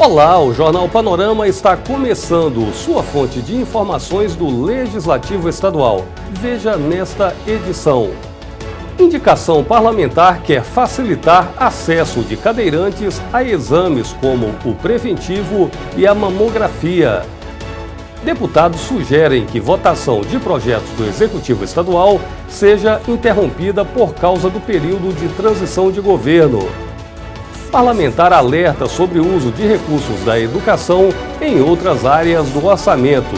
Olá, o Jornal Panorama está começando sua fonte de informações do Legislativo Estadual. Veja nesta edição. Indicação parlamentar quer facilitar acesso de cadeirantes a exames como o preventivo e a mamografia. Deputados sugerem que votação de projetos do Executivo Estadual seja interrompida por causa do período de transição de governo. Parlamentar alerta sobre o uso de recursos da educação em outras áreas do orçamento.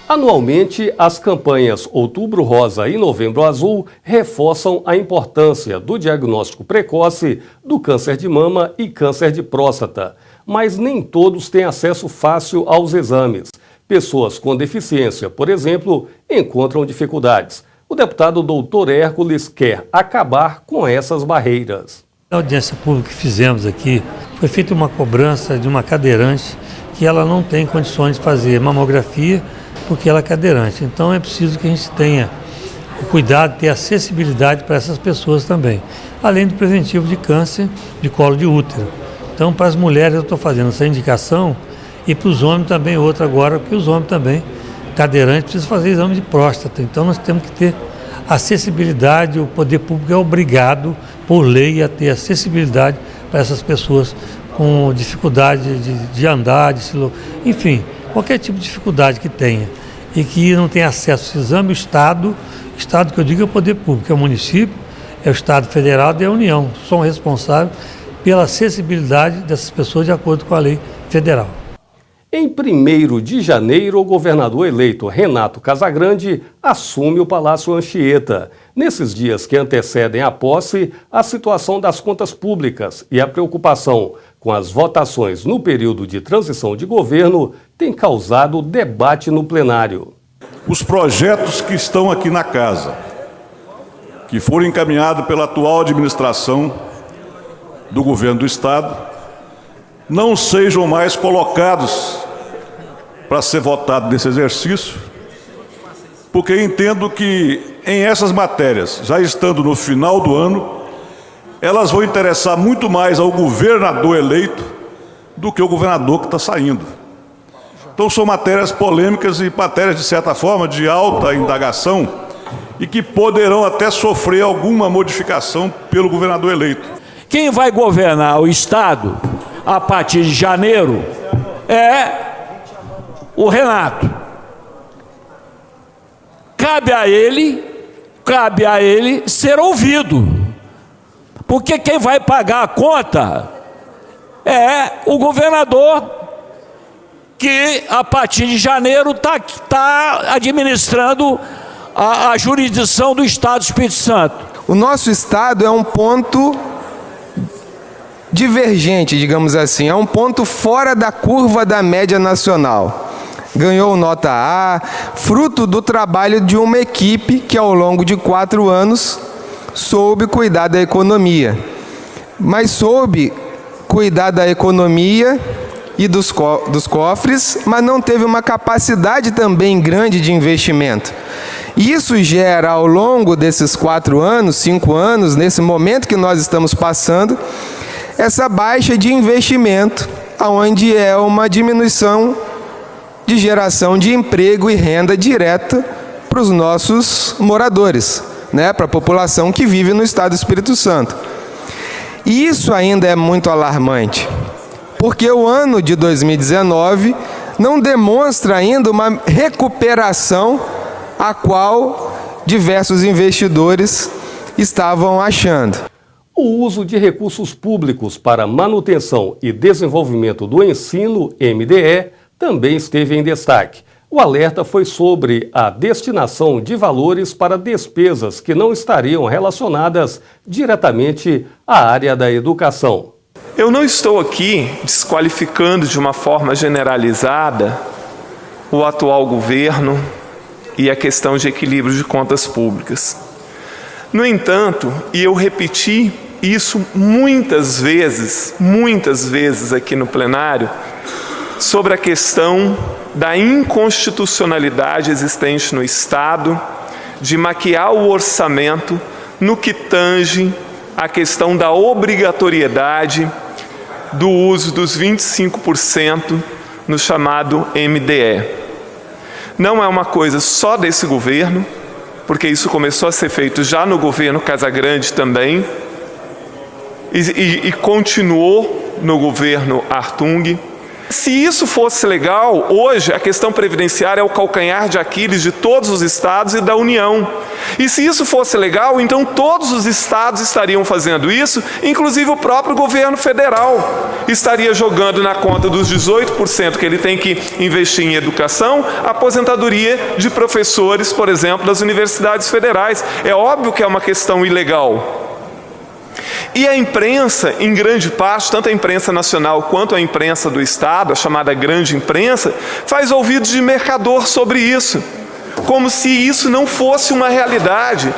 Anualmente, as campanhas Outubro Rosa e Novembro Azul reforçam a importância do diagnóstico precoce do câncer de mama e câncer de próstata, mas nem todos têm acesso fácil aos exames. Pessoas com deficiência, por exemplo, encontram dificuldades. O deputado Dr. Hércules quer acabar com essas barreiras. Na audiência pública que fizemos aqui, foi feita uma cobrança de uma cadeirante que ela não tem condições de fazer mamografia porque ela é cadeirante. Então é preciso que a gente tenha o cuidado, ter acessibilidade para essas pessoas também. Além do preventivo de câncer de colo de útero. Então para as mulheres eu estou fazendo essa indicação e para os homens também outra agora, porque os homens também cadeirante precisa fazer exame de próstata, então nós temos que ter acessibilidade, o poder público é obrigado, por lei, a ter acessibilidade para essas pessoas com dificuldade de andar, enfim, qualquer tipo de dificuldade que tenha e que não tenha acesso a esse exame, o Estado que eu digo é o poder público, é o município, é o Estado federal e a União, são responsáveis pela acessibilidade dessas pessoas de acordo com a lei federal. Em 1º de janeiro, o governador eleito Renato Casagrande assume o Palácio Anchieta. Nesses dias que antecedem a posse, a situação das contas públicas e a preocupação com as votações no período de transição de governo tem causado debate no plenário. Os projetos que estão aqui na casa, que foram encaminhados pela atual administração do governo do Estado, não sejam mais colocados para ser votado nesse exercício, porque entendo que em essas matérias, já estando no final do ano, elas vão interessar muito mais ao governador eleito do que o governador que está saindo. Então são matérias polêmicas e matérias, de certa forma, de alta indagação e que poderão até sofrer alguma modificação pelo governador eleito. Quem vai governar o Estado a partir de janeiro é o Renato. Cabe a ele ser ouvido, porque quem vai pagar a conta é o governador, que a partir de janeiro está administrando a jurisdição do Estado do Espírito Santo. O nosso Estado é um ponto divergente, digamos assim, é um ponto fora da curva da média nacional. Ganhou nota A, fruto do trabalho de uma equipe que ao longo de 4 anos soube cuidar da economia. Mas soube cuidar da economia e dos cofres, mas não teve uma capacidade também grande de investimento. Isso gera ao longo desses 4 anos, 5 anos, nesse momento que nós estamos passando, essa baixa de investimento, onde é uma diminuição de geração de emprego e renda direta para os nossos moradores, para a população que vive no Estado do Espírito Santo. E isso ainda é muito alarmante, porque o ano de 2019 não demonstra ainda uma recuperação a qual diversos investidores estavam achando. O uso de recursos públicos para manutenção e desenvolvimento do ensino, MDE, também esteve em destaque. O alerta foi sobre a destinação de valores para despesas que não estariam relacionadas diretamente à área da educação. Eu não estou aqui desqualificando de uma forma generalizada o atual governo e a questão de equilíbrio de contas públicas. No entanto, e eu repeti isso muitas vezes aqui no plenário, sobre a questão da inconstitucionalidade existente no Estado de maquiar o orçamento no que tange a questão da obrigatoriedade do uso dos 25% no chamado MDE. Não é uma coisa só desse governo, porque isso começou a ser feito já no governo Casagrande também, e continuou no governo Hartung. Se isso fosse legal, hoje a questão previdenciária é o calcanhar de Aquiles de todos os estados e da União. E se isso fosse legal, então todos os estados estariam fazendo isso, inclusive o próprio governo federal estaria jogando na conta dos 18% que ele tem que investir em educação, a aposentadoria de professores, por exemplo, das universidades federais. É óbvio que é uma questão ilegal. E a imprensa, em grande parte, tanto a imprensa nacional quanto a imprensa do Estado, a chamada grande imprensa, faz ouvidos de mercador sobre isso, como se isso não fosse uma realidade.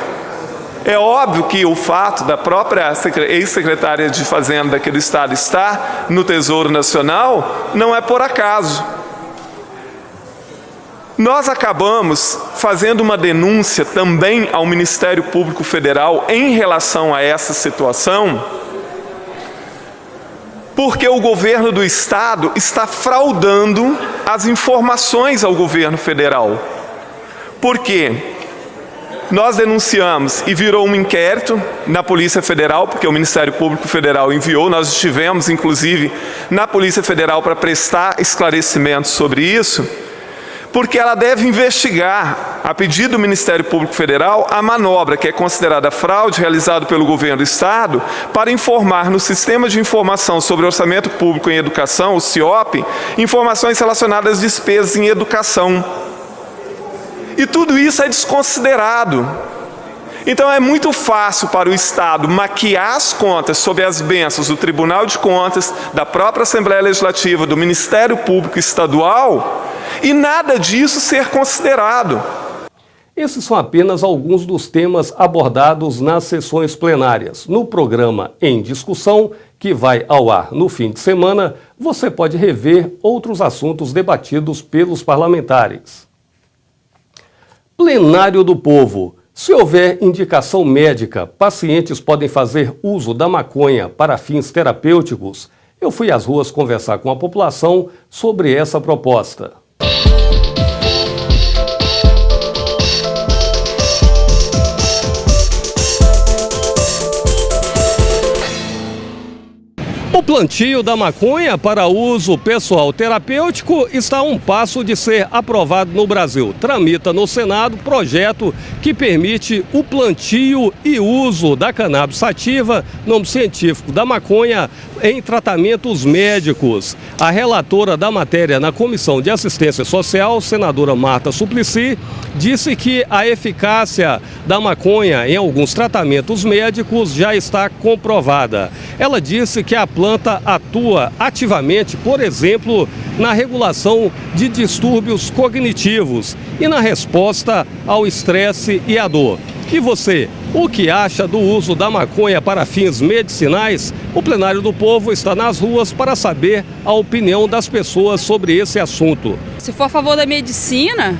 É óbvio que o fato da própria ex-secretária de Fazenda aqui do Estado estar no Tesouro Nacional não é por acaso. Nós acabamos fazendo uma denúncia também ao Ministério Público Federal em relação a essa situação, porque o governo do Estado está fraudando as informações ao governo federal. Por quê? Nós denunciamos e virou um inquérito na Polícia Federal, porque o Ministério Público Federal enviou, nós estivemos inclusive na Polícia Federal para prestar esclarecimentos sobre isso, porque ela deve investigar, a pedido do Ministério Público Federal, a manobra que é considerada fraude realizada pelo governo do Estado para informar no Sistema de Informação sobre Orçamento Público em Educação, o CIOP, informações relacionadas às despesas em educação. E tudo isso é desconsiderado. Então é muito fácil para o Estado maquiar as contas sob as bênçãos do Tribunal de Contas, da própria Assembleia Legislativa, do Ministério Público Estadual, e nada disso ser considerado. Esses são apenas alguns dos temas abordados nas sessões plenárias. No programa Em Discussão, que vai ao ar no fim de semana, você pode rever outros assuntos debatidos pelos parlamentares. Plenário do Povo. Se houver indicação médica, pacientes podem fazer uso da maconha para fins terapêuticos. Eu fui às ruas conversar com a população sobre essa proposta. O plantio da maconha para uso pessoal terapêutico está a um passo de ser aprovado no Brasil. Tramita no Senado projeto que permite o plantio e uso da cannabis sativa, nome científico da maconha, em tratamentos médicos. A relatora da matéria na Comissão de Assistência Social, senadora Marta Suplicy, disse que a eficácia da maconha em alguns tratamentos médicos já está comprovada. Ela disse que a planta atua ativamente, por exemplo, na regulação de distúrbios cognitivos e na resposta ao estresse e à dor. E você, o que acha do uso da maconha para fins medicinais? O Plenário do Povo está nas ruas para saber a opinião das pessoas sobre esse assunto. Se for a favor da medicina,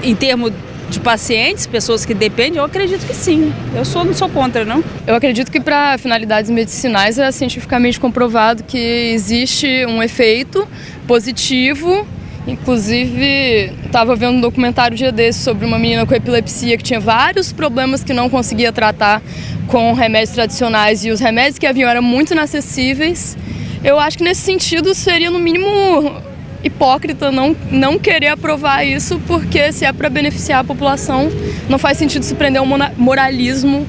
em termos de pacientes, pessoas que dependem, eu acredito que sim. Não sou contra, não. Eu acredito que para finalidades medicinais é cientificamente comprovado que existe um efeito positivo. Inclusive, estava vendo um documentário dia desses sobre uma menina com epilepsia que tinha vários problemas que não conseguia tratar com remédios tradicionais e os remédios que haviam eram muito inacessíveis. Eu acho que nesse sentido seria no mínimo hipócrita não querer aprovar isso, porque se é para beneficiar a população, não faz sentido se prender ao moralismo,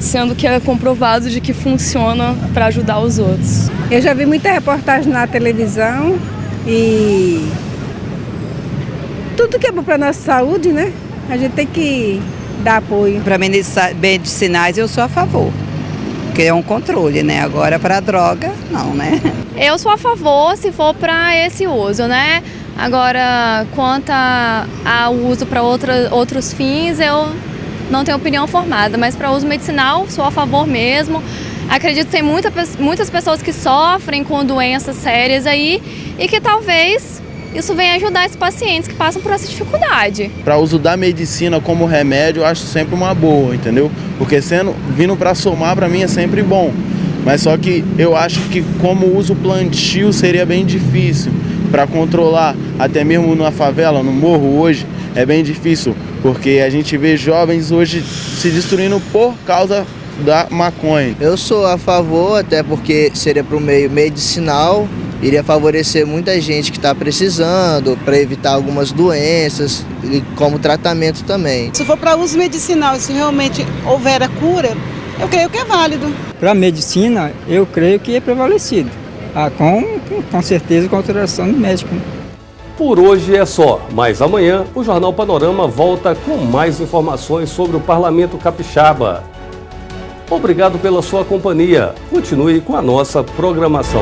sendo que é comprovado de que funciona para ajudar os outros. Eu já vi muita reportagem na televisão e tudo que é bom para a nossa saúde, né? A gente tem que dar apoio. Para medicinais eu sou a favor, porque é um controle, né? Agora para droga, não, né? Eu sou a favor se for para esse uso, né? Agora, quanto ao uso para outros fins, eu não tenho opinião formada, mas para uso medicinal sou a favor mesmo. Acredito que tem muitas pessoas que sofrem com doenças sérias aí e que talvez isso vem ajudar esses pacientes que passam por essa dificuldade. Para uso da medicina como remédio, eu acho sempre uma boa, entendeu? Porque vindo para somar, para mim é sempre bom. Mas só que eu acho que como uso plantio seria bem difícil para controlar, até mesmo na favela, no morro hoje, é bem difícil, porque a gente vê jovens hoje se destruindo por causa da maconha. Eu sou a favor, até porque seria para o meio medicinal, iria favorecer muita gente que está precisando, para evitar algumas doenças e como tratamento também. Se for para uso medicinal, se realmente houver a cura, eu creio que é válido. Para a medicina, eu creio que é prevalecido, com certeza com a autorização do médico. Por hoje é só, mas amanhã o Jornal Panorama volta com mais informações sobre o Parlamento Capixaba. Obrigado pela sua companhia. Continue com a nossa programação.